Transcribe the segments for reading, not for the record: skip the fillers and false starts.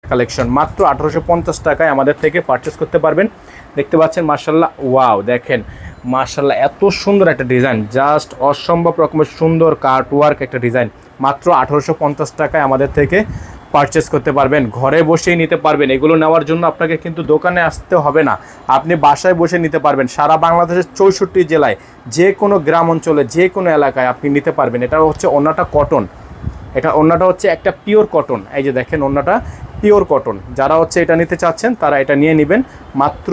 Collection মাত্র 1850 টাকায় আমাদের থেকে পারচেস করতে পারবেন। দেখতে পাচ্ছেন মাশাআল্লাহ, ওয়াও দেখেন মাশাআল্লাহ এত সুন্দর একটা ডিজাইন, জাস্ট অসম্ভব রকমের সুন্দর কাট ওয়ার্ক একটা ডিজাইন। মাত্র 1850 টাকায় আমাদের থেকে পারচেস করতে পারবেন, ঘরে বসেই নিতে পারবেন। এগুলো নেওয়ার জন্য আপনাকে কিন্তু দোকানে আসতে হবে না, আপনি বাসায় বসে নিতে পারবেন। সারা বাংলাদেশের 64 জেলায় যে কোনো গ্রাম অঞ্চলে যে কোনো এলাকায় আপনি নিতে পারবেন। এটা হচ্ছে ওড়নাটা কটন, এটা ওড়নাটা হচ্ছে একটা পিওর কটন। এই যে দেখেন ওড়নাটা পিওর কটন। যারা হচ্ছে এটা নিতে চাচ্ছেন তারা এটা নিয়ে নেবেন। মাত্র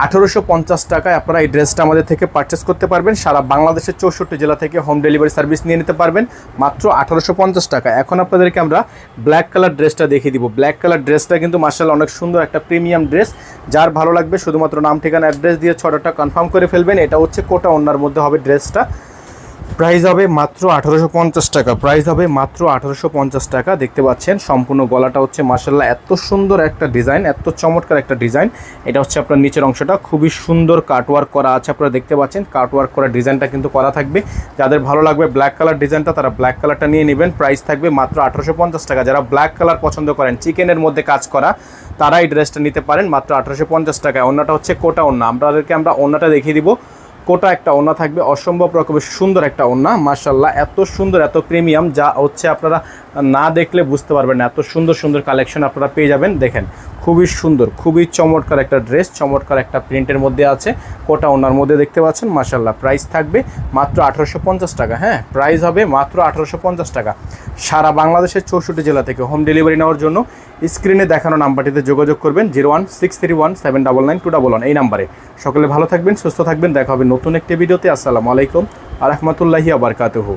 1850 টাকায় আপনারা এই ড্রেসটা আমাদের থেকে পারচেস করতে পারবেন। সারা বাংলাদেশের 64 জেলা থেকে হোম ডেলিভারি সার্ভিস নিয়ে নিতে পারবেন মাত্র 1850 টাকা। এখন আপনাদেরকে আমরা ব্ল্যাক কালার ড্রেসটা দেখিয়ে দিব। ব্ল্যাক কালার ড্রেসটা কিন্তু মাশাআল্লাহ অনেক সুন্দর একটা প্রিমিয়াম ড্রেস। যার ভালো লাগবে শুধুমাত্র নাম ঠিকানা অ্যাড্রেস দিয়ে অর্ডারটা কনফার্ম করে ফেলবেন। এটা হচ্ছে কোটা ওড়নার মধ্যে হবে ড্রেসটা। প্রাইস হবে মাত্র 1850 টাকা, প্রাইস হবে মাত্র 1850 টাকা। দেখতে পাচ্ছেন সম্পূর্ণ গলাটা হচ্ছে মাশাআল্লাহ এত সুন্দর একটা ডিজাইন, এত চমৎকার একটা ডিজাইন। এটা হচ্ছে আপনার নিচের অংশটা খুবই সুন্দর কাটওয়ার্ক করা আছে, আপনারা দেখতে পাচ্ছেন কাটওয়ার্ক করা ডিজাইনটা কিন্তু করা থাকবে। যাদের ভালো লাগবে ব্ল্যাক কালার ডিজাইনটা তারা ব্ল্যাক কালারটা নিয়ে নেবেন। প্রাইস থাকবে মাত্র 1850 টাকা। যারা ব্ল্যাক কালার পছন্দ করেন, চিকেনের মধ্যে কাজ করা, তারা এই ড্রেসটা নিতে পারেন মাত্র 1850 টাকায়। ওড়নাটা হচ্ছে কোটা ওড়না, আমরা ওড়নাটা দেখিয়ে দিব। কোটা একটা ওড়না থাকবে, অসম্ভব রকমের সুন্দর একটা ওড়না মাশাআল্লাহ এত সুন্দর এত প্রিমিয়াম, যা হচ্ছে আপনারা না দেখলে বুঝতে পারবেন না। এত সুন্দর সুন্দর কালেকশন আপনারা পেয়ে যাবেন। দেখেন খুবই সুন্দর, খুবই চমৎকার একটা ড্রেস, চমৎকার একটা প্রিন্টের মধ্যে আছে, কোটা ওড়নার মধ্যে দেখতে পাচ্ছেন মাশাআল্লাহ। প্রাইস থাকবে মাত্র 1850 টাকা। হ্যাঁ, প্রাইস হবে মাত্র 1850 টাকা। সারা বাংলাদেশের 64 জেলা থেকে হোম ডেলিভারি নেওয়ার জন্য স্ক্রিনে দেখানো নাম্বারটিতে যোগাযোগ করবেন 01631799211 এই নাম্বারে। সকলে ভালো থাকবেন, সুস্থ থাকবেন, দেখা হবে নতুন একটি ভিডিওতে। আসসালামু আলাইকুম ওয়া রাহমাতুল্লাহি ওয়া বারাকাতুহু।